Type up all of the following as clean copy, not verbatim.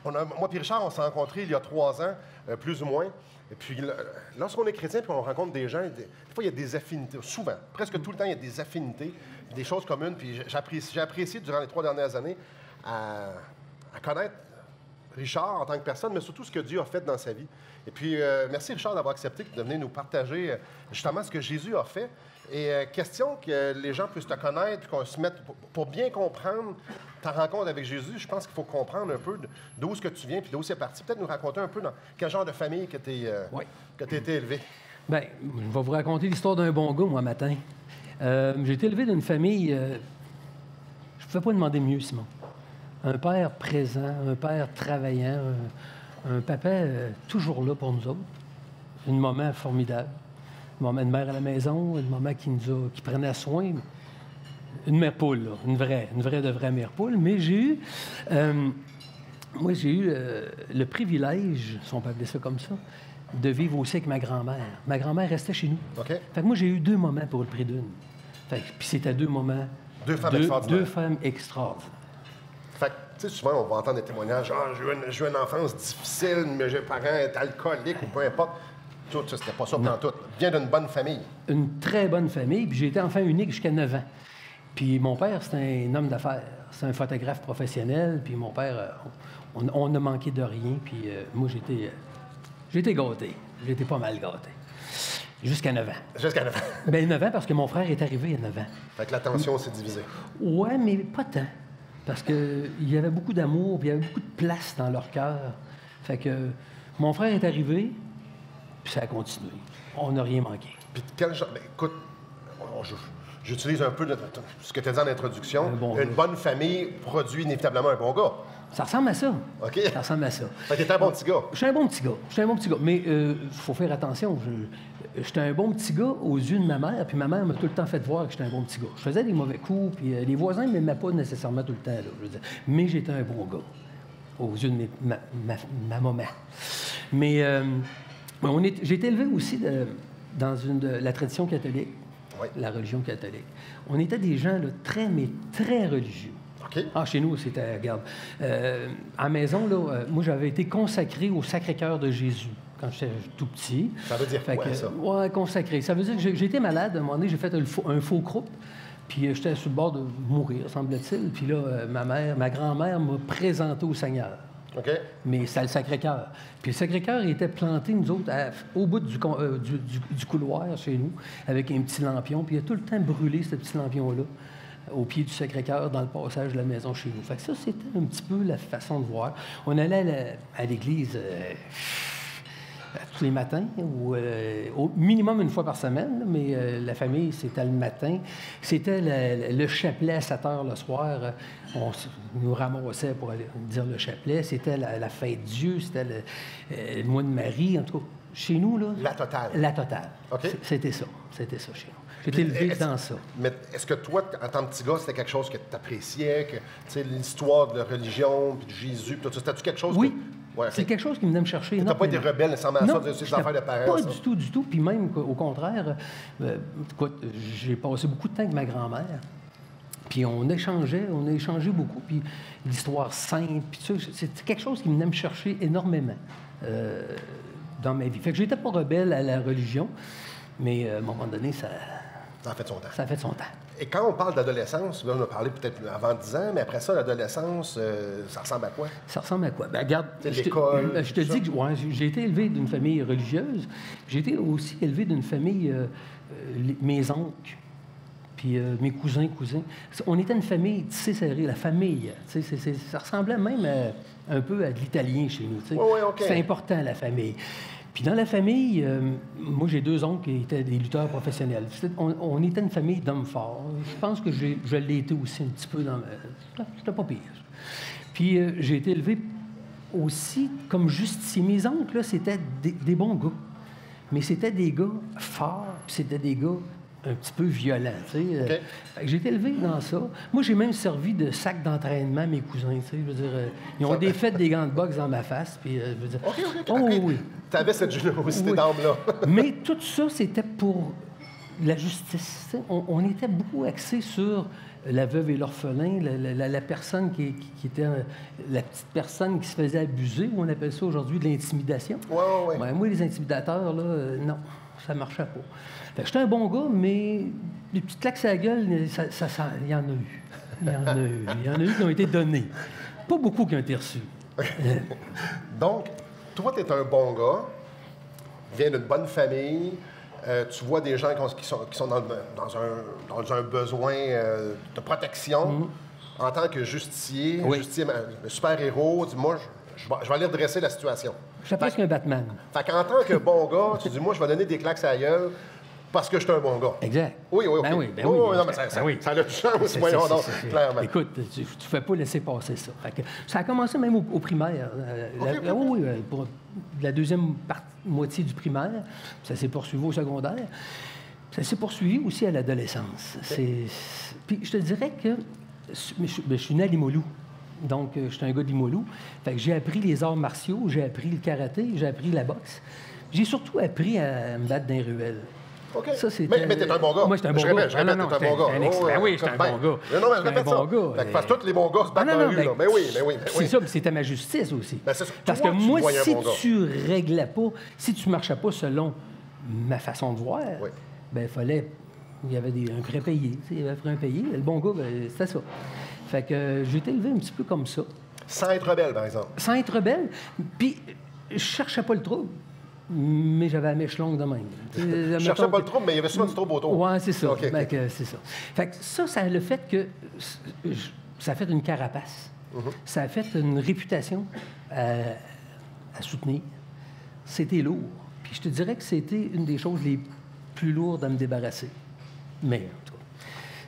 Moi et Richard, on s'est rencontrés il y a 3 ans, plus ou moins. Et puis, lorsqu'on est chrétien puis on rencontre des gens, des fois, il y a des affinités. Souvent, presque tout le temps, il y a des affinités, des choses communes. Puis j'ai apprécié durant les 3 dernières années à connaître Richard en tant que personne, mais surtout ce que Dieu a fait dans sa vie. Et puis, merci Richard d'avoir accepté de venir nous partager justement ce que Jésus a fait. Et question que les gens puissent te connaître, qu'on se mette, pour bien comprendre ta rencontre avec Jésus, je pense qu'il faut comprendre un peu d'où est-ce que tu viens puis d'où c'est parti. Peut-être nous raconter un peu dans quel genre de famille que tu as été élevé. Bien, je vais vous raconter l'histoire d'un bon gars, moi, matin. J'ai été élevé d'une famille... je ne pouvais pas demander mieux, Simon. Un père présent, un père travaillant, un papa toujours là pour nous autres. Une maman formidable. Une mère à la maison, une maman qui prenait soin. Une mère poule, là, une vraie mère poule. Mais j'ai eu... moi, j'ai eu le privilège, si on peut appeler ça comme ça, de vivre aussi avec ma grand-mère. Ma grand-mère restait chez nous. OK. Fait que moi, j'ai eu 2 mamans pour le prix d'une. Puis c'était 2 mamans... 2 femmes extraordinaires. 2 femmes extraordinaires. Fait que, tu sais, souvent, on va entendre des témoignages. « Ah, j'ai eu une enfance difficile, mes parents étaient alcooliques ou peu importe. » Tout ça, c'était pas ça pendant tout. Viens d'une bonne famille. Une très bonne famille. Puis j'ai été enfant unique jusqu'à 9 ans. Puis mon père, c'est un homme d'affaires. C'est un photographe professionnel. Puis mon père, on ne manquait de rien. Puis moi, j'étais gâté. J'étais pas mal gâté. Jusqu'à 9 ans. Jusqu'à 9 ans. Bien, 9 ans, parce que mon frère est arrivé à 9 ans. Fait que l'attention s'est divisée. Ouais, mais pas tant. Parce qu'il y avait beaucoup d'amour, puis il y avait beaucoup de place dans leur cœur. Fait que mon frère est arrivé, puis ça a continué. On n'a rien manqué. Puis quel genre... Ben, écoute, j'utilise un peu ce que tu as dit en introduction. Une bonne famille produit inévitablement un bon gars. Ça ressemble à ça. OK. Ça ressemble à ça. Fait que t'es un bon petit gars. Je suis un bon petit gars. Mais il faut faire attention. J'étais un bon petit gars aux yeux de ma mère, puis ma mère m'a tout le temps fait voir que j'étais un bon petit gars. Je faisais des mauvais coups, puis les voisins ne m'aimaient pas nécessairement tout le temps. Là, je veux dire. Mais j'étais un bon gars aux yeux de ma maman. Mais j'ai été élevé aussi dans la tradition catholique, oui. La religion catholique. On était des gens là, très religieux. OK. Ah, chez nous, c'était... Regarde, à la maison, là, moi, j'avais été consacré au Sacré-Cœur de Jésus quand j'étais tout petit. Ça veut dire quoi, ça? Oui, consacré. Ça veut dire que j'ai été malade. À un moment donné, j'ai fait un faux croup. Puis j'étais sur le bord de mourir, semble-t-il. Puis là, ma grand-mère m'a présenté au Seigneur. OK. Mais c'est le Sacré-Cœur. Puis le Sacré-Cœur était planté, nous autres, au bout du couloir chez nous, avec un petit lampion. Puis il a tout le temps brûlé, ce petit lampion-là, au pied du Sacré-Cœur, dans le passage de la maison chez nous. Fait que ça, c'était un petit peu la façon de voir. On allait à l'église tous les matins, ou au minimum une fois par semaine, mais la famille, c'était le matin. C'était le chapelet à 7 heures le soir. On nous ramassait pour aller dire le chapelet. C'était la fête Dieu, c'était le mois de Marie. En tout cas, chez nous, là... La totale. La totale. OK. C'était ça chez nous. J'étais élevé dans ça. Mais est-ce que toi, en tant que petit gars, c'était quelque chose que tu appréciais, l'histoire de la religion, puis de Jésus, puis tout ça, c'était-tu quelque chose Oui. Ouais, c'est quelque chose qui me chercher Tu n'as pas été rebelle nécessairement à ça, de ces affaires de parents? Pas du tout. Puis même, au contraire, écoute, j'ai passé beaucoup de temps avec ma grand-mère. Puis on a échangé beaucoup. Puis l'histoire simple, puis ça, c'est quelque chose qui venait me chercher énormément dans ma vie. Fait que j'étais pas rebelle à la religion, mais à un moment donné, ça a fait son temps. Ça a fait son temps. Et quand on parle d'adolescence, là, on a parlé peut-être avant 10 ans, mais après ça, l'adolescence, ça ressemble à quoi? Ça ressemble à quoi? Bien, regarde, l'école, je te dis que j'ai été élevé d'une famille religieuse. J'ai été aussi élevé d'une famille, mes oncles, puis mes cousins. On était une famille tissée serrée, la famille. Ça ressemblait même un peu à de l'italien chez nous. Oui, OK. C'est important, la famille. Puis dans la famille, moi, j'ai 2 oncles qui étaient des lutteurs professionnels. On était une famille d'hommes forts. Je pense que je l'ai été aussi un petit peu dans C'était pas pire. Puis j'ai été élevé aussi comme justicier. Mes oncles, là, c'était des bons gars. Mais c'était des gars forts, puis c'était des gars un petit peu violents, tu sais. Okay. J'ai été élevé dans ça. Moi, j'ai même servi de sac d'entraînement à mes cousins, tu sais. Je veux dire, ils ont fait des gants de boxe dans ma face, puis je veux dire... OK. Oh, oui. Tu avais cette générosité d'âme-là. Mais tout ça, c'était pour la justice. On était beaucoup axé sur la veuve et l'orphelin, la personne qui était la petite personne qui se faisait abuser, ou on appelle ça aujourd'hui de l'intimidation. Oui. Ben, moi, les intimidateurs, là, non, ça ne marchait pas. Fait que j'étais un bon gars, mais les petites claques à la gueule, il y en a eu. Il y en a eu qui ont été donnés. Pas beaucoup qui ont été reçus. Donc, toi, tu es un bon gars, viens d'une bonne famille, tu vois des gens qui sont dans un besoin de protection. En tant que justicier, super-héros, moi, je vais aller redresser la situation. Je suis presque un Batman. Fait qu'en tant que bon gars, tu dis, moi, je vais donner des claques à la gueule parce que je suis un bon gars. Exact. Oui, OK. Ben oui. Non, mais ça a du sens, voyons donc, clairement. Écoute, tu ne fais pas laisser passer ça. Fait que ça a commencé même au primaire. Oui, pour la deuxième moitié du primaire. Ça s'est poursuivi au secondaire. Ça s'est poursuivi aussi à l'adolescence. Puis je te dirais que je suis né à Limoilou. Donc, je suis un gars de Limoilou. Fait que j'ai appris les arts martiaux, j'ai appris le karaté, j'ai appris la boxe. J'ai surtout appris à me battre dans les ruelles. OK. Ça, mais t'es un bon gars. Moi, j'étais un bon gars. Je répète, t'es un bon gars. Oui, j'étais un bon gars. Non, mais je répète ça. Parce que tous les bons gars se battent dans la rue. Mais oui. C'est ça, mais c'était ma justice aussi. Parce que moi, si tu réglais pas, si tu marchais pas selon ma façon de voir, ben il fallait... Il y avait un prêt payé. Il y avait un prêt payé. Le bon gars, ben, c'était ça. Fait que j'ai été élevé un petit peu comme ça. Sans être rebelle, par exemple. Sans être rebelle. Puis, je cherchais pas le trouble. Mais j'avais la mèche longue de même. Je cherchais pas le trouble, mais il y avait souvent du trouble autour. Oui, c'est ça. Okay. C'est ça. Fait que ça a le fait que... Ça a fait une carapace. Ça a fait une réputation à soutenir. C'était lourd. Puis je te dirais que c'était une des choses les plus lourdes à me débarrasser. Mais, en tout cas,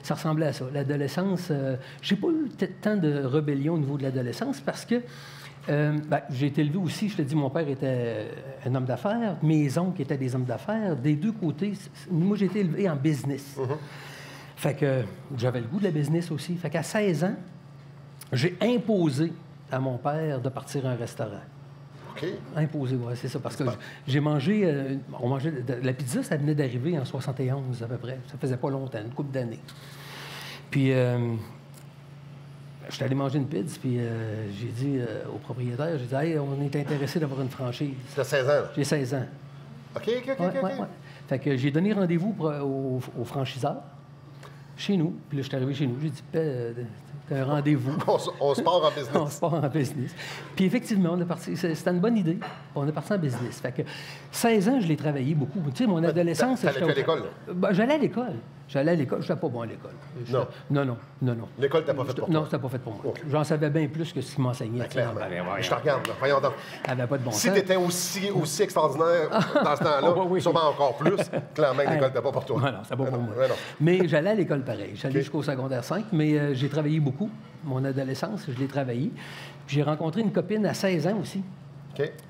ça ressemblait à ça. L'adolescence, j'ai pas eu tant de rébellion au niveau de l'adolescence parce que j'ai été élevé aussi, je te dis, mon père était un homme d'affaires, mes oncles étaient des hommes d'affaires. Des deux côtés, moi, j'ai été élevé en business. Fait que j'avais le goût de la business aussi. Fait qu'à 16 ans, j'ai imposé à mon père de partir à un restaurant. OK. Imposé, oui, c'est ça. Parce que j'ai mangé... on mangeait la pizza, ça venait d'arriver en 71 à peu près. Ça faisait pas longtemps, une couple d'années. Puis... je suis allé manger une pizza, puis j'ai dit au propriétaire, j'ai dit « Hey, on est intéressé d'avoir une franchise. » Tu as 16 ans? J'ai 16 ans. OK. Fait que j'ai donné rendez-vous au franchiseur, chez nous. Puis là, je suis arrivé chez nous. J'ai dit « T'as un rendez-vous. » On se part en business. On se part en business. Puis effectivement, on est parti. C'était une bonne idée. On est parti en business. Fait que 16 ans, je l'ai travaillé beaucoup. Tu sais, mon adolescence... T'allais à l'école, là? J'allais à l'école. Je n'étais pas bon à l'école. Non. L'école, t'as pas fait pour toi? Non, c'était pas fait pour moi. Okay. J'en savais bien plus que ce qu'il m'enseignait. Clairement. Je te regarde, là. Voyons donc. Elle n'avait pas de bon sens. Si tu étais aussi extraordinaire dans ce temps-là, sûrement encore plus, clairement, l'école n'était pas pour toi. Non, c'était pas pour moi. Mais j'allais à l'école pareil. J'allais jusqu'au secondaire 5, mais j'ai travaillé beaucoup. Mon adolescence, je l'ai travaillé. J'ai rencontré une copine à 16 ans aussi,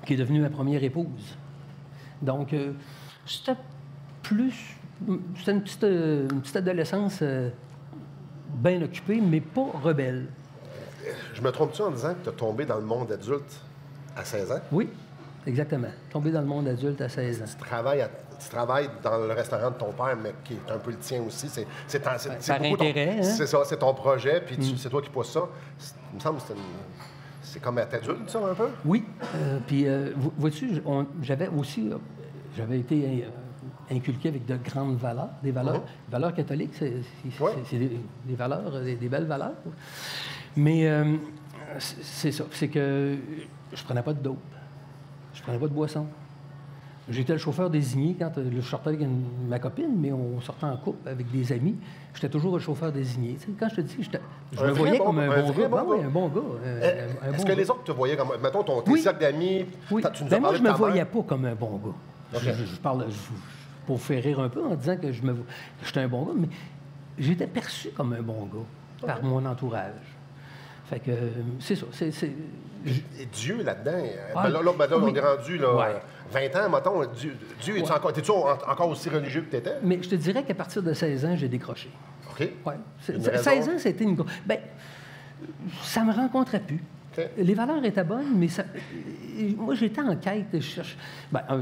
qui est devenue ma première épouse. Donc, c'était une petite adolescence bien occupée, mais pas rebelle. Je me trompe-tu en disant que tu as tombé dans le monde adulte à 16 ans? Oui, exactement. Tombé dans le monde adulte à 16 ans. Tu travailles dans le restaurant de ton père, mais qui est un peu le tien aussi. C'est par intérêt, hein? C'est ça, c'est ton projet, puis c'est toi qui pousses ça. Il me semble que c'est comme être adulte, ça, un peu? Oui. Puis, vois-tu, j'avais été... inculqué avec de grandes valeurs, des valeurs catholiques, c'est des valeurs, des belles valeurs. Mais c'est ça, c'est que je prenais pas de dope, je prenais pas de boisson. J'étais le chauffeur désigné quand je sortais avec ma copine, mais on sortait en couple avec des amis. J'étais toujours le chauffeur désigné. Tu sais, quand je te dis, je me voyais comme un bon gars. Oui, un bon gars. Est-ce que les autres te voyaient comme... Mettons, tes cercles d'amis, tu nous as parlé de ta mère. Moi, je me voyais pas comme un bon gars. Okay. Je parle... pour faire rire un peu en disant que j'étais un bon gars, mais j'étais perçu comme un bon gars par mon entourage. Fait que c'est ça. Et Dieu là-dedans, on est rendu là, 20 ans, mettons. Dieu, es-tu encore aussi religieux que tu étais? Mais je te dirais qu'à partir de 16 ans, j'ai décroché. OK. Ouais. 16 ans, c'était une... Bien, ça me rencontrait plus. Okay. Les valeurs étaient bonnes, mais moi, j'étais en quête. Je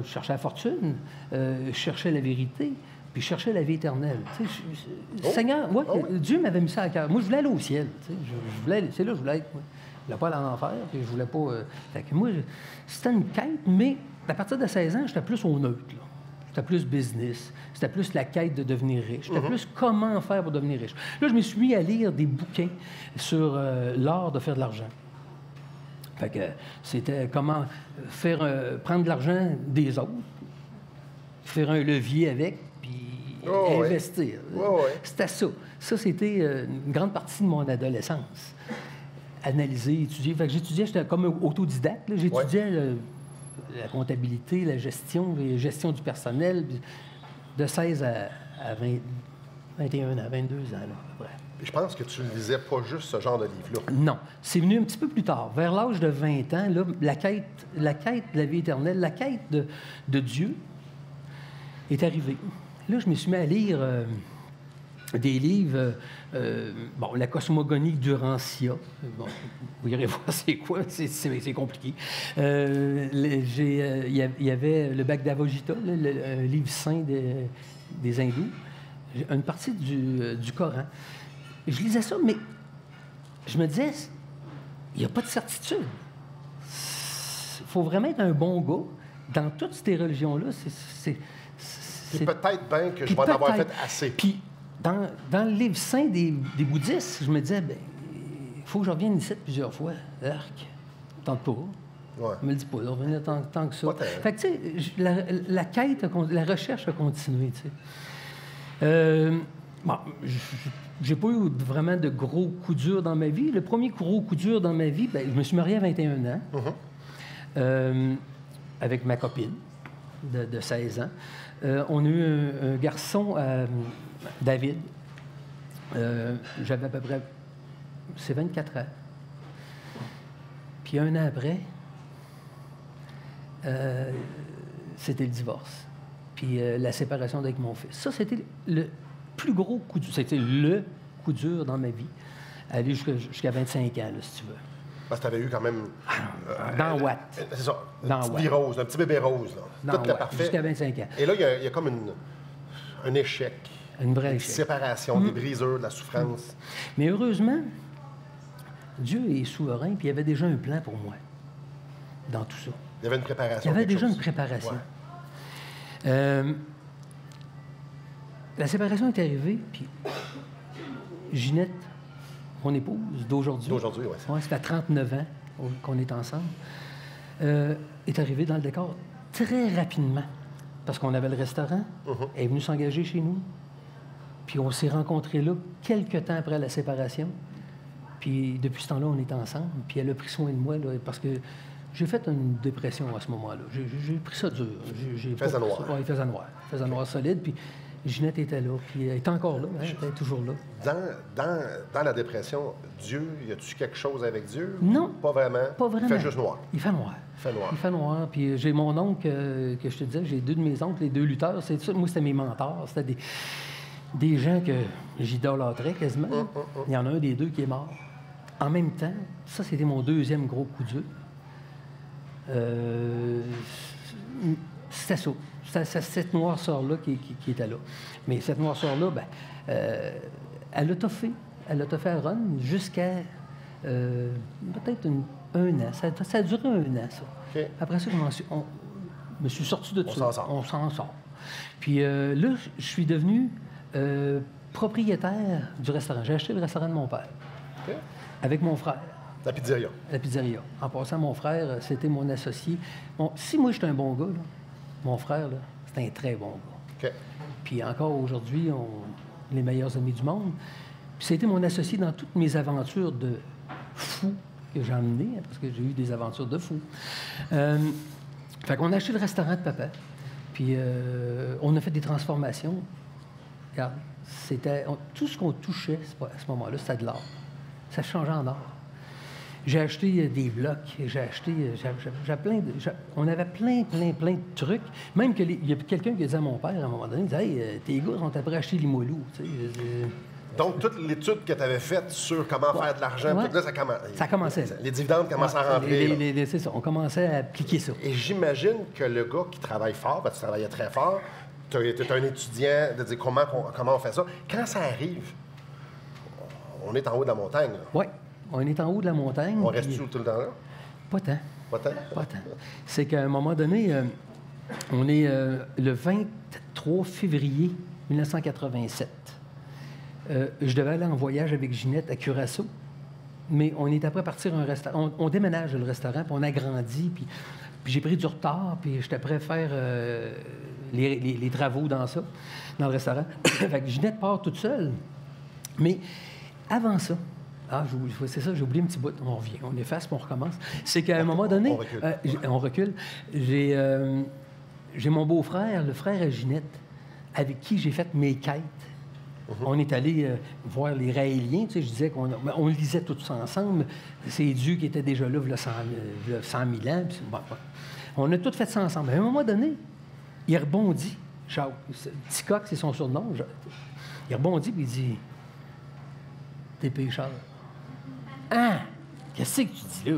cherchais la fortune, je cherchais la vérité, Puis je cherchais la vie éternelle. Tu sais, Seigneur, moi, Dieu m'avait mis ça à cœur. Moi, je voulais aller au ciel. Tu sais, c'est là que je voulais être. Moi. Je voulais pas aller en enfer, puis je voulais pas... Fait que moi, c'était une quête, mais à partir de 16 ans, j'étais plus au neutre. Là. C'était plus business. C'était plus la quête de devenir riche. C'était plus comment faire pour devenir riche. Là, je me suis mis à lire des bouquins sur l'art de faire de l'argent. Fait que c'était comment prendre de l'argent des autres, faire un levier avec, puis investir. C'était ça. Ça, c'était une grande partie de mon adolescence. Analyser, étudier. Fait que j'étudiais, j'étais comme autodidacte. Là. J'étudiais la comptabilité, la gestion du personnel, de 16 à 21 ans, 22 ans, là, à peu près. Je pense que tu ne lisais pas juste ce genre de livre-là. Non. C'est venu un petit peu plus tard. Vers l'âge de 20 ans, là, la quête de la vie éternelle, la quête de Dieu est arrivée. Là, je me suis mis à lire des livres, la cosmogonie d'Urantia. Bon, vous irez voir c'est quoi, c'est compliqué. Il y avait le Bhagavad Gita, un livre saint des hindous, une partie du Coran. Je lisais ça, mais je me disais, il n'y a pas de certitude. Il faut vraiment être un bon gars. Dans toutes ces religions-là, c'est peut-être bien que je vais en avoir fait assez. Puis, dans le livre saint des bouddhistes, je me disais, il faut que je revienne ici plusieurs fois. Arc, tente pas. Ouais. Je me le dis pas, de revenir tant que ça. Fait que, tu sais, la quête, la recherche a continué, tu sais. J'ai pas eu vraiment de gros coups durs dans ma vie. Le premier gros coup dur dans ma vie, je me suis marié à 21 ans avec ma copine de 16 ans. On a eu un garçon, David. J'avais à peu près... C'est 24 ans. Puis un an après, c'était le divorce. Puis la séparation avec mon fils. Ça, c'était le plus gros coup dur. C'était le coup dur dans ma vie. Aller jusqu'à 25 ans, là, si tu veux. Parce que tu avais eu quand même... dans Watt. C'est ça. Un petit bébé rose. Là. Tout est parfait. Jusqu'à 25 ans. Et là, il y a comme un échec. Une vraie séparation, des brisures, de la souffrance. Mais heureusement, Dieu est souverain, puis il y avait déjà un plan pour moi dans tout ça. Il y avait une préparation. Il y avait déjà une préparation. Ouais. La séparation est arrivée, puis Ginette, mon épouse d'aujourd'hui. D'aujourd'hui, oui. Ouais, ça fait 39 ans qu'on est ensemble. Est arrivée dans le décor très rapidement. Parce qu'on avait le restaurant. Elle est venue s'engager chez nous. Puis on s'est rencontrés là quelques temps après la séparation. Puis depuis ce temps-là, on est ensemble. Puis elle a pris soin de moi, là, parce que j'ai fait une dépression à ce moment-là. J'ai pris ça dur. Faisait noir. Oui, il faisait noir. Il faisait noir solide. Puis Ginette était là. Puis elle est encore là. Hein, elle est toujours là. Dans la dépression, Dieu, y a-tu quelque chose avec Dieu? Non. Pas vraiment? Pas vraiment. Il fait juste noir. Il fait noir. Il fait noir. Puis j'ai mon oncle, que je te disais, j'ai deux de mes oncles, les deux lutteurs. Moi, c'était mes mentors. C'était des gens que j'idolâtrais quasiment. Il y en a un des deux qui est mort. En même temps, ça, c'était mon deuxième gros coup dur. C'était ça. C'était cette noirceur-là qui était là. Mais cette noirceur-là, elle a toffé. Elle a toffé à Ron jusqu'à peut-être un an. Ça a duré un an, ça. Okay. Après ça, je me suis sorti de ça. On s'en sort. Puis là, je suis devenu propriétaire du restaurant. J'ai acheté le restaurant de mon père. Okay. Avec mon frère. La pizzeria. La pizzeria. En passant, mon frère, c'était mon associé. Si moi, j'étais un bon gars, là, mon frère, là, c'était un très bon gars. Okay. Puis encore aujourd'hui, on est les meilleurs amis du monde. Puis c'était mon associé dans toutes mes aventures de fou que j'ai emmenées, parce que j'ai eu des aventures de fou. Fait qu'on a acheté le restaurant de papa. Puis on a fait des transformations. Regarde, tout ce qu'on touchait à ce moment-là, c'était de l'art. Ça changeait en art. J'ai acheté des blocs, on avait plein de trucs. Même il y a quelqu'un qui a dit à mon père, à un moment donné, il disait « Hey, tes gars ont appris à acheter l'Imoilou. » Donc, toute l'étude que tu avais faite sur comment faire de l'argent, tout là, ça commençait. Les dividendes commençaient à rentrer. C'est ça, on commençait à appliquer ça. Et j'imagine que le gars qui travaille fort, tu travaillais très fort, tu es un étudiant, de dire comment on fait ça. Quand ça arrive, on est en haut de la montagne. Oui, on est en haut de la montagne. On reste tout le temps là? Pas tant. Pas tant? Pas tant. C'est qu'à un moment donné, on est le 23 février 1987. Je devais aller en voyage avec Ginette à Curaçao, mais on est après partir à un restaurant. On déménage le restaurant, puis on agrandit, puis j'ai pris du retard, puis j'étais prêt à faire les travaux dans le restaurant. Fait que Ginette part toute seule. Mais avant ça, c'est ça, j'ai oublié un petit bout. On revient, on efface, puis on recommence. C'est qu'à un moment donné, on recule. J'ai mon beau-frère, le frère à Ginette, avec qui j'ai fait mes quêtes. On est allé voir les Raéliens. Tu sais, je disais qu'on lisait tous ensemble. C'est Dieu qui était déjà là, il y a 100 000 ans. Puis, on a tout fait ça ensemble. À un moment donné, il rebondit. Jacques, Petit Coq, c'est son surnom. Il rebondit et il dit « T'es pécheur. » Ah! Qu'est-ce que tu dis là?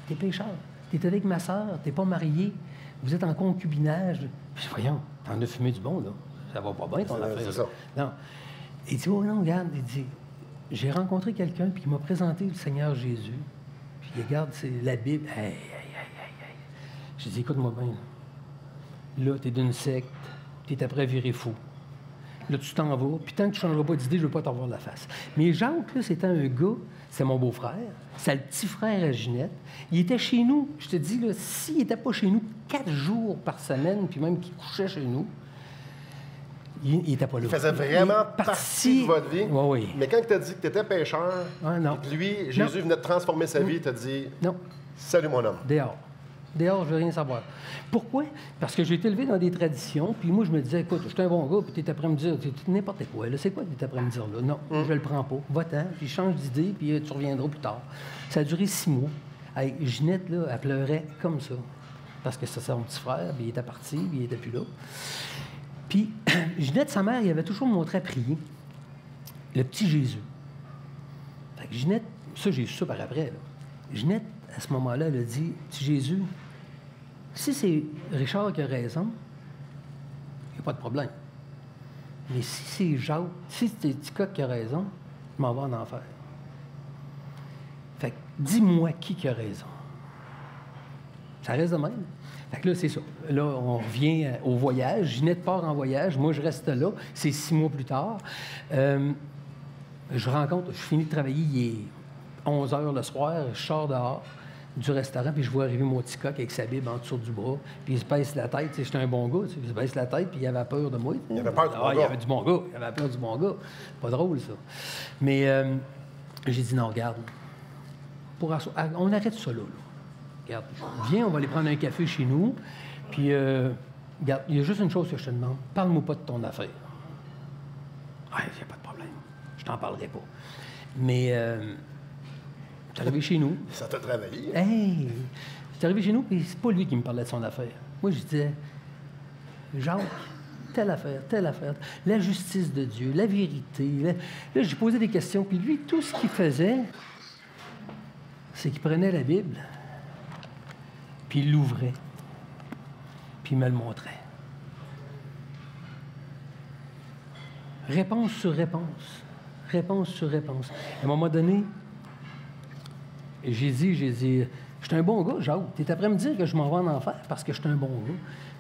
T'es pécheur. T'es avec ma sœur, t'es pas marié, vous êtes en concubinage. Puis, voyons, t'en as fumé du bon, là. Ça va pas bien, ton affaire. C'est ça. Non. Il dit, oh non, regarde, il dit, j'ai rencontré quelqu'un, puis il m'a présenté le Seigneur Jésus. Puis il regarde, c'est la Bible. Hey. J'ai dit, écoute-moi bien. Là, t'es d'une secte, t'es après à virer fou. Là, tu t'en vas, puis tant que tu ne changeras pas d'idée, je ne veux pas t'en voir la face. Mais Jacques, là, c'était un gars, c'est mon beau-frère, c'est le petit frère à Ginette. Il était chez nous. Je te dis, là, s'il n'était pas chez nous 4 jours par semaine, puis même qu'il couchait chez nous, il n'était pas là. Il faisait vraiment partie de votre vie. Oui. Mais quand il t'a dit que tu étais pécheur, puis lui, Jésus venait de transformer sa vie, il t'a dit non. Salut mon homme. Dehors. Dehors, je veux rien savoir. Pourquoi? Parce que j'ai été élevé dans des traditions, puis moi, je me disais, écoute, je suis un bon gars, puis tu es après me dire, n'importe quoi, là, c'est quoi que tu es après me dire, là? Non, je le prends pas. Va-t'en, puis change d'idée, puis tu reviendras plus tard. Ça a duré 6 mois. Hey, Ginette, là, elle pleurait comme ça. Parce que c'est son petit frère, puis il était parti, puis il était plus là. Puis, Ginette, sa mère, il avait toujours montré à prier le petit Jésus. Fait que Ginette, ça, j'ai su ça par après, là. Ginette, à ce moment-là, elle a dit, petit Jésus, si c'est Richard qui a raison, il n'y a pas de problème. Mais si c'est Jacques, si c'est Petit Coq qui a raison, je m'en vais en enfer. Fait que dis-moi qui a raison. Ça reste de même. Fait que là, c'est ça. Là, on revient au voyage. Ginette part en voyage. Moi, je reste là. C'est 6 mois plus tard. Je finis de travailler, il est 11 h le soir. Je sors dehors du restaurant, puis je vois arriver mon Petit Coq avec sa Bible en dessous du bras, puis il se baisse la tête. J'étais un bon gars, il se baisse la tête, puis il avait peur de moi. Il avait peur du bon gars. Il avait du bon gars. Il avait peur du bon gars. Pas drôle, ça. Mais j'ai dit, non, regarde, on arrête ça là. Regarde, viens, on va aller prendre un café chez nous, puis, regarde, il y a juste une chose que je te demande. Parle-moi pas de ton affaire. Ah, il n'y a pas de problème. Je t'en parlerai pas. Mais... c'est arrivé chez nous. Ça t'a travaillé. Hey! C'est arrivé chez nous, puis c'est pas lui qui me parlait de son affaire. Moi, je disais, Jacques, telle affaire, la justice de Dieu, la vérité. Là, j'ai posé des questions, puis lui, tout ce qu'il faisait, c'est qu'il prenait la Bible, puis il l'ouvrait, puis il me le montrait. Réponse sur réponse. Réponse sur réponse. À un moment donné, j'ai dit, je suis un bon gars, Jacques. Tu es après me dire que je m'en vais en enfer parce que je suis un bon gars.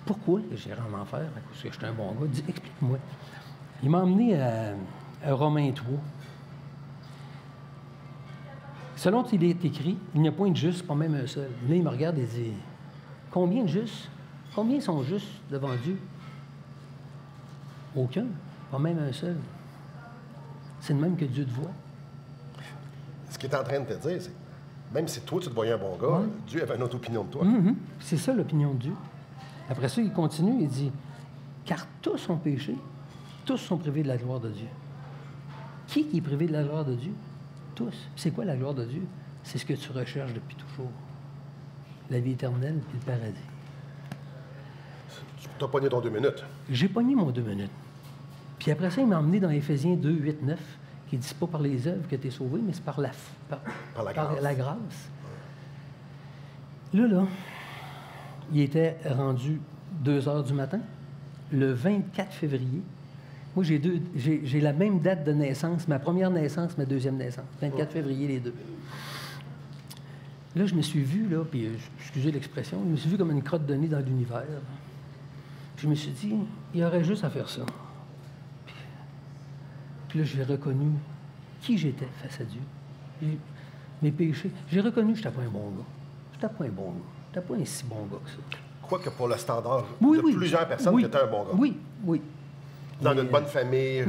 Pourquoi j'irai en enfer parce que je suis un bon gars? Dis, explique-moi. Il m'a emmené à Romains 3. Selon qu'il est écrit, il n'y a point de juste, pas même un seul. Là, il me regarde et dit, combien de justes? Combien sont justes devant Dieu? Aucun, pas même un seul. C'est le même que Dieu te voit. Ce qu'il est en train de te dire, c'est même si toi, tu te voyais un bon gars, Dieu avait une autre opinion de toi. C'est ça, l'opinion de Dieu. Après ça, il continue, il dit, « Car tous ont péché, tous sont privés de la gloire de Dieu. » Qui est privé de la gloire de Dieu? Tous. C'est quoi la gloire de Dieu? C'est ce que tu recherches depuis toujours. La vie éternelle et le paradis. Tu as pogné ton 2 minutes. J'ai pogné mon 2 minutes. Puis après ça, il m'a emmené dans Éphésiens 2, 8, 9. Qui dit, c'est pas par les œuvres que tu es sauvé, mais c'est par la grâce. Là, il était rendu 2 heures du matin. le 24 février. Moi, j'ai la même date de naissance, ma première naissance, ma deuxième naissance. 24 février, les deux. Là, je me suis vu, là, puis excusez l'expression, je me suis vu comme une crotte de nez dans l'univers. Puis je me suis dit, il y aurait juste à faire ça. Puis là, j'ai reconnu qui j'étais face à Dieu. Mes péchés. J'ai reconnu que je n'étais pas un bon gars. Je n'étais pas un bon gars. Je n'étais pas un si bon gars que ça. Quoique pour le standard de plusieurs personnes, tu étais un bon gars. Oui, oui. Dans une bonne famille,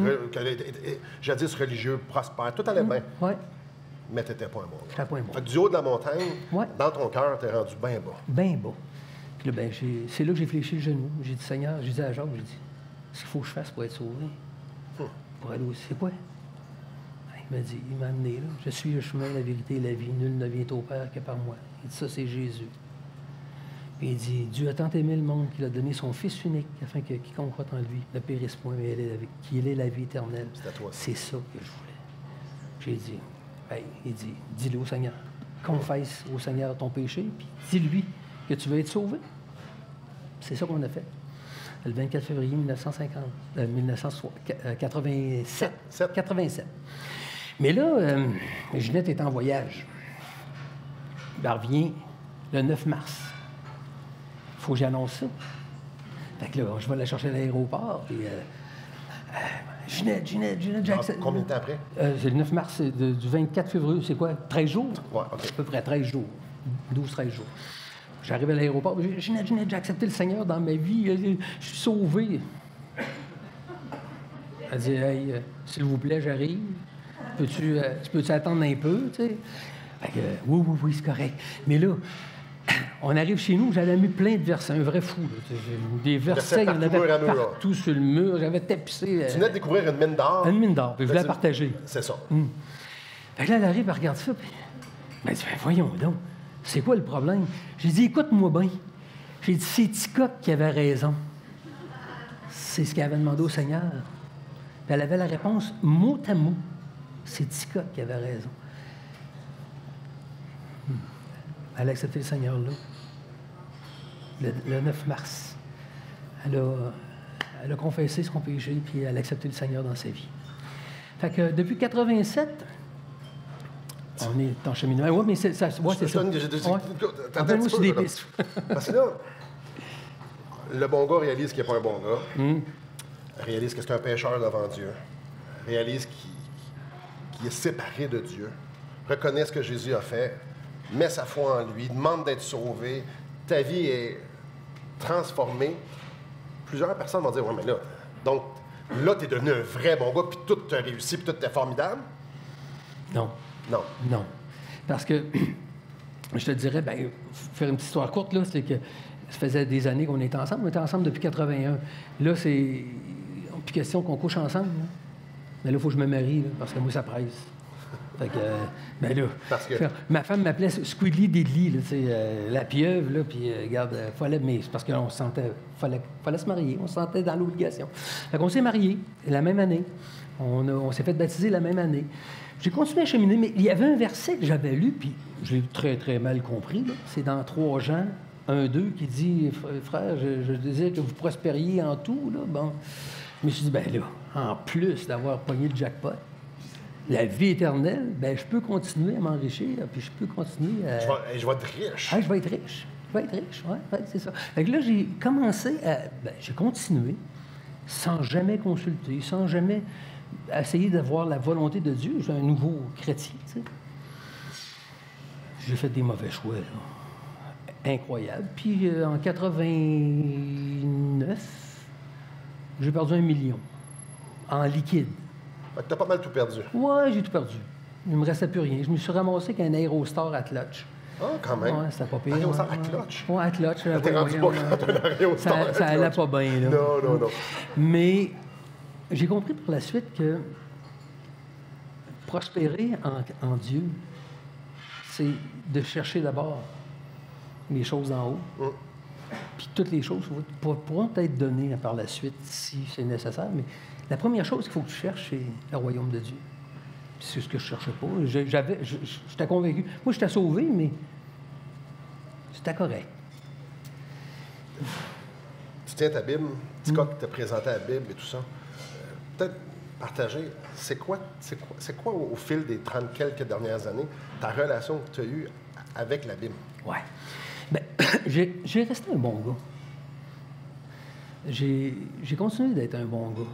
jadis religieux, prospère, tout allait bien. Oui. Mais tu n'étais pas un bon gars. Je n'étais pas un bon gars. Fait que du haut de la montagne, dans ton cœur, tu es rendu bien bas. Bien bas. Puis là, c'est là que j'ai fléchi le genou. J'ai dit, Seigneur, j'ai dit à Jacques, j'ai dit, ce qu'il faut que je fasse pour être sauvé? Pour aller aussi. C'est quoi? Il m'a amené là. Je suis le chemin, la vérité et la vie. Nul ne vient au Père que par moi. Il dit, ça, c'est Jésus. Puis il dit, Dieu a tant aimé le monde qu'il a donné son Fils unique, afin que quiconque croit en lui ne périsse point, mais qu'il ait la vie éternelle. C'est ça que je voulais. J'ai dit, il dit, dis-le au Seigneur. Confesse au Seigneur ton péché, puis dis-lui que tu veux être sauvé. C'est ça qu'on a fait. Le 24 février 1987. 87. Mais là, Ginette est en voyage. Elle revient le 9 mars. Il faut que j'annonce ça. Fait que là, je vais la chercher à l'aéroport. Puis, Ginette, Jackson. Combien de temps après? C'est le 9 mars du 24 février. C'est quoi? 13 jours? Oui, OK. À peu près 13 jours. 12-13 jours. J'arrive à l'aéroport. Ginette, j'ai accepté le Seigneur dans ma vie. Je suis sauvé. Elle dit, hey, s'il vous plaît, j'arrive. Peux-tu attendre un peu? Tu sais? Fait que, oui, c'est correct. Mais là, on arrive chez nous, j'avais mis plein de versets, un vrai fou. Là. Des versets, il y en avait partout sur le mur. J'avais tapissé. Tu venais de découvrir une mine d'or. Une mine d'or, puis je voulais la partager. C'est ça. Fait que là, elle arrive, elle regarde ça, puis elle dit, voyons donc, c'est quoi le problème? J'ai dit, écoute-moi bien. J'ai dit, c'est Ticoc qui avait raison. C'est ce qu'elle avait demandé au Seigneur. Puis elle avait la réponse mot à mot. C'est Ticoc qui avait raison. Elle a accepté le Seigneur là, le 9 mars. Elle a confessé son péché, puis elle a accepté le Seigneur dans sa vie. Fait que depuis 87, on est en cheminement. Oui, mais c'est ça. Ouais, c'est ça. Appelle-moi sur des pistes. Parce que là, le bon gars réalise qu'il n'est pas un bon gars. Réalise que c'est un pécheur devant Dieu. Réalise qu'il est séparé de Dieu. Reconnaît ce que Jésus a fait. Met sa foi en lui, demande d'être sauvé, ta vie est transformée. Plusieurs personnes vont dire, ouais, mais là, donc, là, t'es devenu un vrai bon gars, puis tout t'a réussi, puis tout t'es formidable. Non. Non. Non. Parce que, je te dirais, faire une petite histoire courte, là, c'est que ça faisait des années qu'on était ensemble. On était ensemble depuis 81. Là, c'est plus question qu'on couche ensemble. Là. Mais là, il faut que je me marie, là, parce que moi, ça presse. Fait que, là, parce que... ma femme m'appelait Squidly Diddly, là, la pieuvre, là, puis regarde, mais c'est parce qu'on se sentait, fallait se marier, on se sentait dans l'obligation. Fait qu'on s'est mariés la même année, on s'est fait baptiser la même année. J'ai continué à cheminer, mais il y avait un verset que j'avais lu, puis j'ai très, très mal compris, là. C'est dans 3 Jean 1-2 qui dit, frère, je désire que vous prospériez en tout, là, bon. Je me suis dit, là, en plus d'avoir pogné le jackpot, la vie éternelle, je peux continuer à m'enrichir, puis je peux continuer à... Je vais être riche. Ah, je vais être riche, oui, c'est ça. Fait que là, j'ai commencé à... j'ai continué, sans jamais consulter, sans jamais essayer d'avoir la volonté de Dieu. Je suis un nouveau chrétien, tu sais. J'ai fait des mauvais choix, là. Incroyable. Puis, en 89, j'ai perdu 1 million en liquide. T'as pas mal tout perdu. Oui, j'ai tout perdu. Il me restait plus rien. Je me suis ramassé avec un Aerostar à clutch. Ah, quand même. Oui, c'était pas pire. Un Aerostar à clutch? Oui, à clutch. T'es rendu pas quand un Aerostar ça allait pas bien, là. Non. Mais j'ai compris par la suite que prospérer en Dieu, c'est de chercher d'abord les choses en haut. Puis toutes les choses pourront être données par la suite si c'est nécessaire, mais la première chose qu'il faut que tu cherches, c'est le royaume de Dieu. Puis c'est ce que je cherchais pas. J'étais convaincu. Moi, j'étais sauvé, mais c'était correct. Tu tiens ta Bible, Scott t'a présenté la Bible et tout ça. Peut-être partager, c'est quoi au fil des 30 quelques dernières années, ta relation que tu as eue avec la Bible? Ouais. Bien, j'ai resté un bon gars. J'ai continué d'être un bon gars,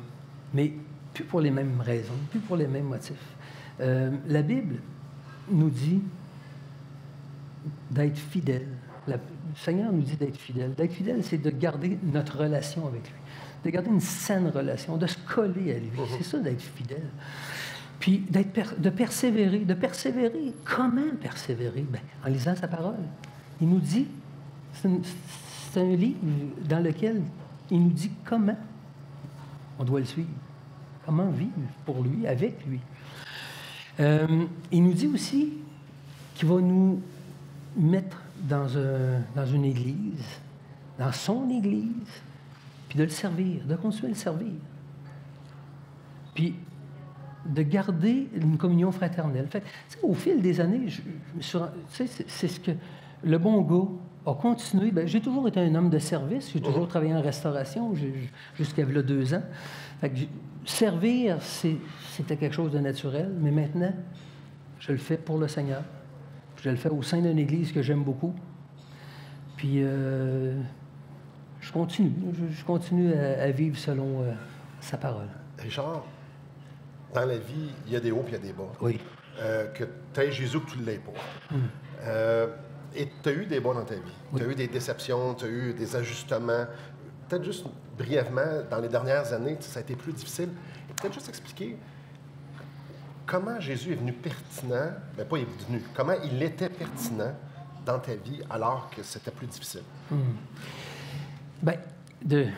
mais plus pour les mêmes raisons, plus pour les mêmes motifs. La Bible nous dit d'être fidèle. Le Seigneur nous dit d'être fidèle. D'être fidèle, c'est de garder notre relation avec lui, de garder une saine relation, de se coller à lui. C'est ça, d'être fidèle. Puis de persévérer. De persévérer. Comment persévérer? Bien, en lisant sa parole. Il nous dit, c'est un livre dans lequel il nous dit comment on doit le suivre, comment vivre pour lui, avec lui. Il nous dit aussi qu'il va nous mettre dans une église, dans son église, puis de le servir, de continuer à le servir. Puis de garder une communion fraternelle. Fait, au fil des années, c'est ce que le bon gars a continué. Bien, j'ai toujours été un homme de service. J'ai toujours travaillé en restauration jusqu'à là 2 ans. Fait que servir, c'était quelque chose de naturel. Mais maintenant, je le fais pour le Seigneur. Je le fais au sein d'une église que j'aime beaucoup. Puis, je continue à vivre selon sa parole. Richard, dans la vie, il y a des hauts et il y a des bas. Oui. Que tu aies Jésus ou que tu ne l'aies pas. Et tu as eu des bas dans ta vie. Oui. Tu as eu des déceptions, tu as eu des ajustements. Peut-être juste brièvement, dans les dernières années, ça a été plus difficile. Et peut-être juste expliquer comment Jésus est venu pertinent, mais pas est venu, comment il était pertinent dans ta vie alors que c'était plus difficile. Bien,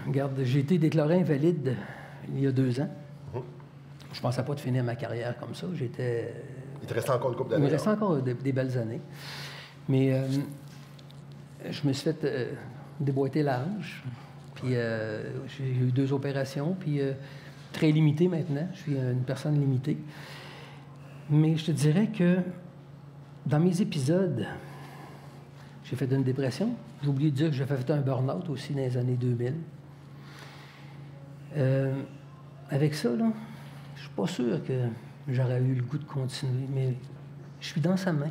regarde, j'ai été déclaré invalide il y a 2 ans. Je ne pensais pas de finir ma carrière comme ça. Il te restait encore une couple d'années? Il me restait encore des belles années. Mais je me suis fait déboîter la hanche. Puis j'ai eu 2 opérations, puis très limité maintenant. Je suis une personne limitée. Mais je te dirais que dans mes épisodes, j'ai fait une dépression. J'ai oublié de dire que j'ai fait un burn-out aussi dans les années 2000. Avec ça, là, je suis pas sûr que j'aurais eu le goût de continuer, mais je suis dans sa main.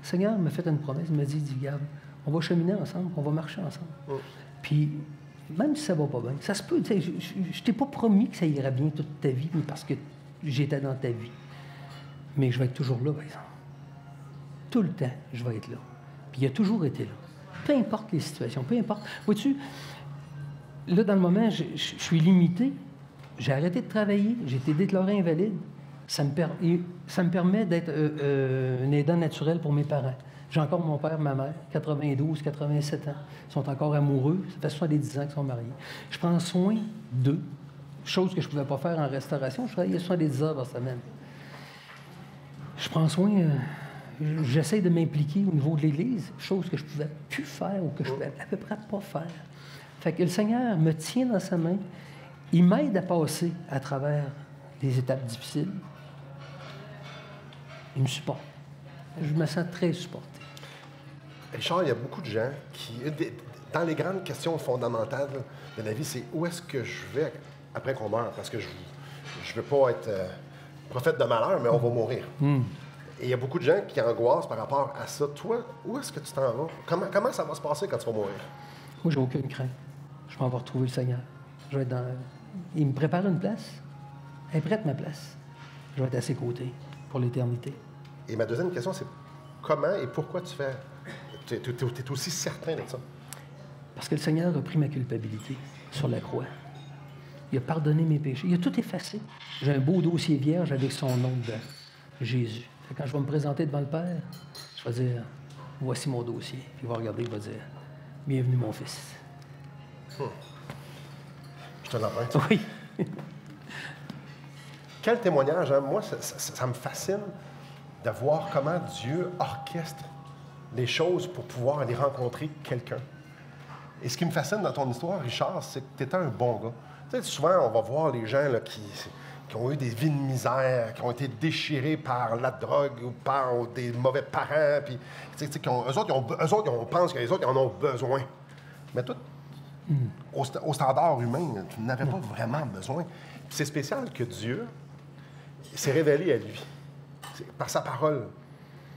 Le Seigneur m'a fait une promesse, il m'a dit, Gab, on va cheminer ensemble, on va marcher ensemble. Puis, même si ça va pas bien, ça se peut, tu sais, je t'ai pas promis que ça irait bien toute ta vie, mais parce que j'étais dans ta vie. Mais je vais être toujours là, par exemple. Tout le temps, je vais être là. Puis il a toujours été là. Peu importe les situations, peu importe. Vois-tu, là, dans le moment, je suis limité. J'ai arrêté de travailler. J'ai été déclaré invalide. Ça me permet d'être un aidant naturel pour mes parents. J'ai encore mon père, ma mère, 92, 87 ans. Ils sont encore amoureux. Ça fait 70 ans qu'ils sont mariés. Je prends soin d'eux, chose que je ne pouvais pas faire en restauration. Je travaillais 70 heures par semaine. Je prends soin... J'essaie de m'impliquer au niveau de l'Église, chose que je ne pouvais plus faire ou que je ne pouvais à peu près pas faire. Fait que le Seigneur me tient dans sa main. Il m'aide à passer à travers des étapes difficiles. Il me supporte. Je me sens très supporté. Richard, il y a beaucoup de gens qui... Dans les grandes questions fondamentales de la vie, c'est où est-ce que je vais après qu'on meurt? Parce que je ne veux pas être prophète de malheur, mais on va mourir. Et il y a beaucoup de gens qui angoissent par rapport à ça. Toi, où est-ce que tu t'en vas? Comment ça va se passer quand tu vas mourir? Moi, j'ai aucune crainte. Je m'en vais retrouver le Seigneur. Je vais être dans... Il me prépare une place. Elle est prête, ma place. Je vais être à ses côtés pour l'éternité. Et ma deuxième question, c'est comment et pourquoi tu fais... Tu es aussi certain de ça? Parce que le Seigneur a pris ma culpabilité sur la croix. Il a pardonné mes péchés. Il a tout effacé. J'ai un beau dossier vierge avec son nom dedans. Jésus. Quand je vais me présenter devant le Père, je vais dire, voici mon dossier. Puis il va regarder, il va dire, bienvenue mon fils. Je te l'emprunte. Oui. Quel témoignage, hein? Moi, ça me fascine de voir comment Dieu orchestre les choses pour pouvoir aller rencontrer quelqu'un. Et ce qui me fascine dans ton histoire, Richard, c'est que tu étais un bon gars. Tu sais, souvent, on va voir les gens là, qui ont eu des vies de misère, qui ont été déchirés par la drogue ou par des mauvais parents. Puis, eux autres, on pense que les autres ils en ont besoin. Mais toi, au standard humain, tu n'avais pas vraiment besoin. Puis c'est spécial que Dieu s'est révélé à lui, par sa parole.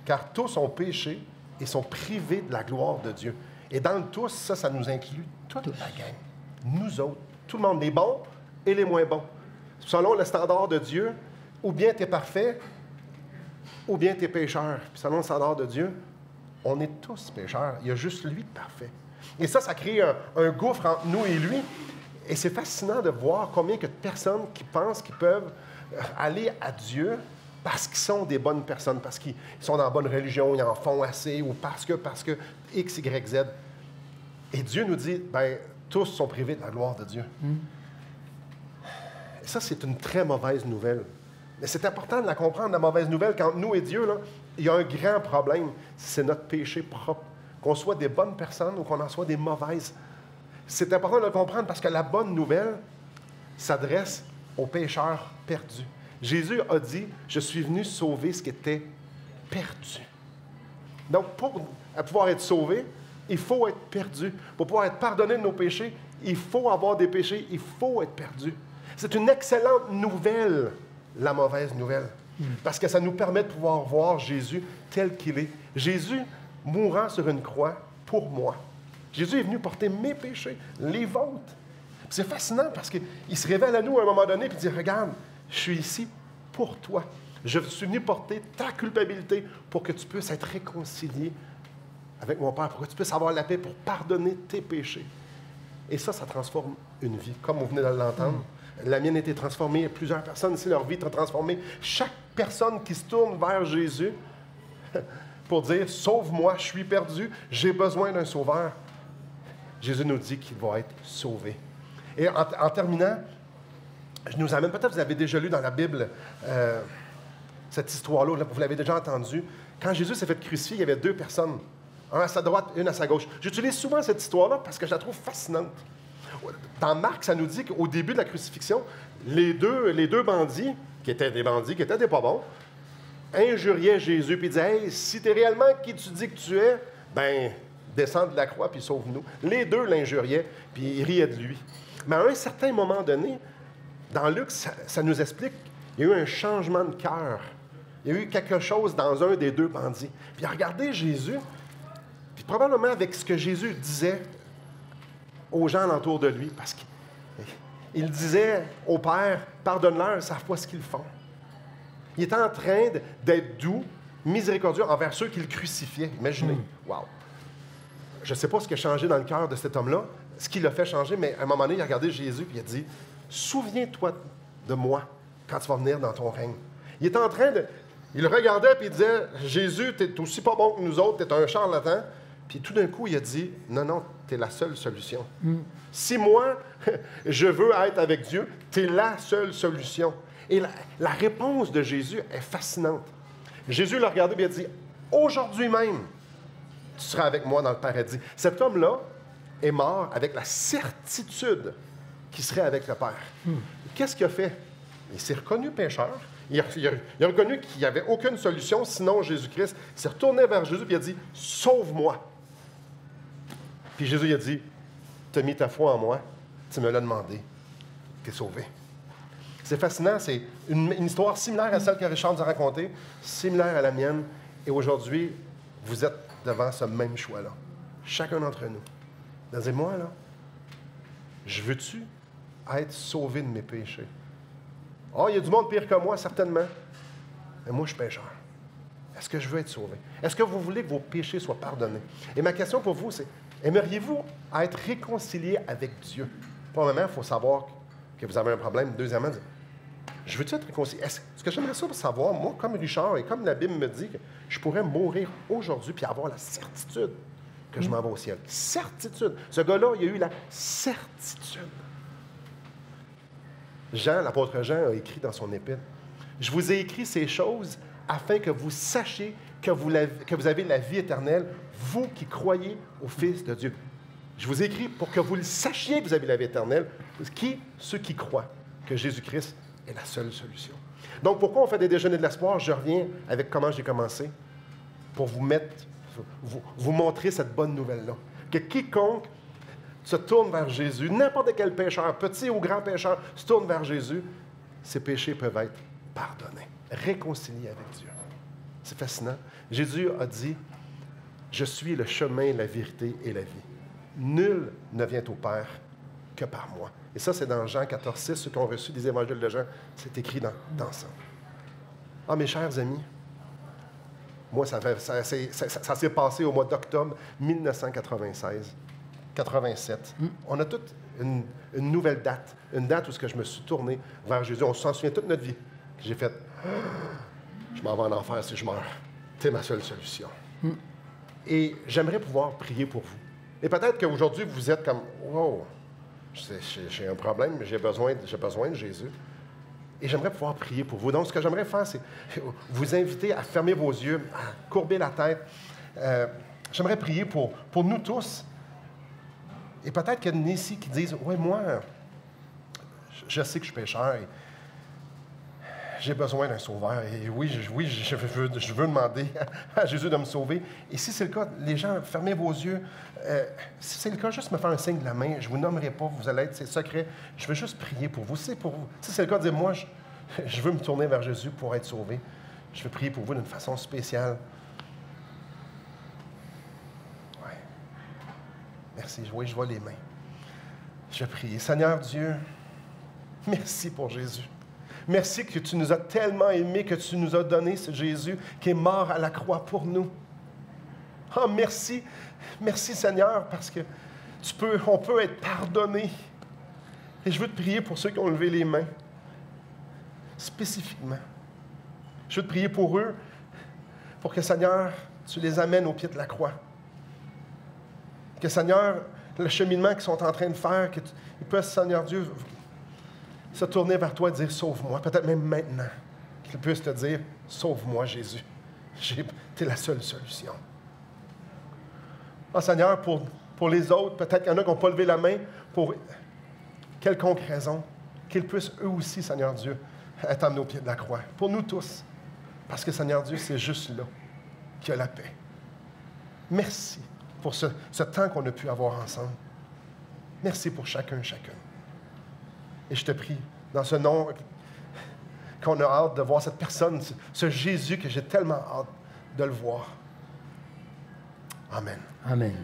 Car tous ont péché et sont privés de la gloire de Dieu. Et dans le tous, ça nous inclut toute la gang. Nous autres, tout le monde, les bons et les moins bons. Selon le standard de Dieu, ou bien tu es parfait, ou bien tu es pécheur. Puis selon le standard de Dieu, on est tous pécheurs. Il y a juste lui de parfait. Et ça crée un gouffre entre nous et lui. Et c'est fascinant de voir combien de personnes qui pensent qu'ils peuvent aller à Dieu parce qu'ils sont des bonnes personnes, parce qu'ils sont dans la bonne religion, ils en font assez, ou parce que X, Y, Z. Et Dieu nous dit, bien, tous sont privés de la gloire de Dieu. Et ça, c'est une très mauvaise nouvelle. Mais c'est important de la comprendre, la mauvaise nouvelle, qu'entre nous et Dieu, là, il y a un grand problème. C'est notre péché propre. Qu'on soit des bonnes personnes ou qu'on en soit des mauvaises. C'est important de le comprendre parce que la bonne nouvelle s'adresse aux pécheurs perdus. Jésus a dit, « Je suis venu sauver ce qui était perdu. » Donc, pour pouvoir être sauvé, il faut être perdu. Pour pouvoir être pardonné de nos péchés, il faut avoir des péchés, il faut être perdu. C'est une excellente nouvelle, la mauvaise nouvelle, parce que ça nous permet de pouvoir voir Jésus tel qu'il est. Jésus mourant sur une croix pour moi. Jésus est venu porter mes péchés, les vôtres. C'est fascinant parce qu'il se révèle à nous à un moment donné et dit, « Regarde, je suis ici pour toi. Je suis venu porter ta culpabilité pour que tu puisses être réconcilié avec mon Père, pour que tu puisses avoir la paix, pour pardonner tes péchés. » Et ça transforme une vie, comme vous venez de l'entendre. La mienne a été transformée, plusieurs personnes ici, leur vie est transformée. Chaque personne qui se tourne vers Jésus pour dire « Sauve-moi, je suis perdu, j'ai besoin d'un sauveur », Jésus nous dit qu'il va être sauvé. Et en terminant, je nous amène, peut-être vous avez déjà lu dans la Bible cette histoire-là, vous l'avez déjà entendue. Quand Jésus s'est fait crucifier, il y avait deux personnes, un à sa droite, une à sa gauche. J'utilise souvent cette histoire-là parce que je la trouve fascinante. Dans Marc, ça nous dit qu'au début de la crucifixion, les deux bandits, qui étaient des pas bons, injuriaient Jésus puis disaient « Hey, si tu es réellement qui tu dis que tu es, ben descends de la croix puis sauve-nous. » Les deux l'injuriaient puis ils riaient de lui. Mais à un certain moment donné, dans Luc, ça nous explique qu'il y a eu un changement de cœur. Il y a eu quelque chose dans un des deux bandits. Puis regardez Jésus, puis probablement avec ce que Jésus disait aux gens alentour de lui, parce qu'il disait au Père, « Pardonne-leur, ils ne savent pas ce qu'ils font. » Il était en train d'être doux, miséricordieux envers ceux qui le crucifiaient. Imaginez. Wow! Je ne sais pas ce qui a changé dans le cœur de cet homme-là, ce qui l'a fait changer, mais à un moment donné, il a regardé Jésus et il a dit, « Souviens-toi de moi quand tu vas venir dans ton règne. » Il était en train de... Il le regardait et il disait, « Jésus, tu es aussi pas bon que nous autres, tu es un charlatan. » Puis tout d'un coup, il a dit, « Non, non, tu es la seule solution. Si moi, je veux être avec Dieu, tu es la seule solution. » Et la réponse de Jésus est fascinante. Jésus l'a regardé et il a dit, « Aujourd'hui même, tu seras avec moi dans le paradis. » Cet homme-là est mort avec la certitude qu'il serait avec le Père. Qu'est-ce qu'il a fait? Il s'est reconnu pécheur. Il a reconnu qu'il n'y avait aucune solution sinon Jésus-Christ. Il s'est retourné vers Jésus et il a dit, « Sauve-moi. » Puis Jésus il a dit, « Tu as mis ta foi en moi, tu me l'as demandé, tu es sauvé. » C'est fascinant, c'est une histoire similaire à celle que Richard nous a racontée, similaire à la mienne. Et aujourd'hui, vous êtes devant ce même choix-là. Chacun d'entre nous. Disez-moi, là, je veux-tu être sauvé de mes péchés? Oh, il y a du monde pire que moi, certainement. Mais moi, je suis pécheur. Est-ce que je veux être sauvé? Est-ce que vous voulez que vos péchés soient pardonnés? Et ma question pour vous, c'est, aimeriez-vous être réconcilié avec Dieu? Premièrement, il faut savoir que vous avez un problème. Deuxièmement, je veux-tu être réconcilié? Est-ce que j'aimerais ça pour savoir, moi, comme Richard, et comme la Bible me dit, que je pourrais mourir aujourd'hui puis avoir la certitude que je m'en vais au ciel. Certitude. Ce gars-là, il a eu la certitude. Jean, l'apôtre Jean, a écrit dans son épître, « Je vous ai écrit ces choses afin que vous sachiez que vous avez la vie éternelle, vous qui croyez au Fils de Dieu. » Je vous ai écrit pour que vous le sachiez que vous avez la vie éternelle, ceux qui croient que Jésus-Christ est la seule solution. Donc, pourquoi on fait des déjeuners de l'espoir? Je reviens avec comment j'ai commencé, pour vous montrer cette bonne nouvelle-là. Que quiconque se tourne vers Jésus, n'importe quel pécheur, petit ou grand pécheur, se tourne vers Jésus, ses péchés peuvent être pardonnés, réconciliés avec Dieu. C'est fascinant. Jésus a dit, « Je suis le chemin, la vérité et la vie. Nul ne vient au Père que par moi. » Et ça, c'est dans Jean 14, 6, ceux qui ont reçu des évangiles de Jean, c'est écrit dans ça. Ah, mes chers amis, moi, ça s'est passé au mois d'octobre 1996, 87. On a toute une nouvelle date, une date où je me suis tourné vers Jésus. On s'en souvient toute notre vie. J'ai fait, je m'en vais en enfer si je meurs. C'est ma seule solution. Et j'aimerais pouvoir prier pour vous. Et peut-être qu'aujourd'hui, vous êtes comme, wow, j'ai un problème, j'ai besoin de Jésus. Et j'aimerais pouvoir prier pour vous. Donc, ce que j'aimerais faire, c'est vous inviter à fermer vos yeux, à courber la tête. J'aimerais prier pour nous tous. Et peut-être qu'il y en a ici qui disent, « Oui, moi, je sais que je suis pécheur et j'ai besoin d'un sauveur. Et oui, je veux demander à Jésus de me sauver. » Et si c'est le cas, les gens, fermez vos yeux. Si c'est le cas, juste me faire un signe de la main. Je ne vous nommerai pas, vous allez être, c'est secret. Je veux juste prier pour vous. Si c'est pour vous. Si c'est le cas, dites moi, je veux me tourner vers Jésus pour être sauvé. Je veux prier pour vous d'une façon spéciale. Oui. Merci. Oui, je vois les mains. Je prie. Seigneur Dieu, merci pour Jésus. Merci que tu nous as tellement aimés, que tu nous as donné ce Jésus qui est mort à la croix pour nous. Oh, merci. Merci, Seigneur, parce que on peut être pardonné. Et je veux te prier pour ceux qui ont levé les mains, spécifiquement. Je veux te prier pour eux, pour que, Seigneur, tu les amènes au pied de la croix. Que, Seigneur, le cheminement qu'ils sont en train de faire, qu'ils puissent, Seigneur Dieu, se tourner vers toi et dire « Sauve-moi ». Peut-être même maintenant, qu'ils puissent te dire « Sauve-moi, Jésus. Tu es la seule solution. » Ah, Seigneur, pour les autres, peut-être qu'il y en a qui n'ont pas levé la main pour quelconque raison, qu'ils puissent eux aussi, Seigneur Dieu, être amenés au pied de la croix. Pour nous tous. Parce que, Seigneur Dieu, c'est juste là qu'il y a la paix. Merci pour ce temps qu'on a pu avoir ensemble. Merci pour chacune. Et je te prie, dans ce nom, qu'on a hâte de voir cette personne, ce Jésus que j'ai tellement hâte de le voir. Amen. Amen.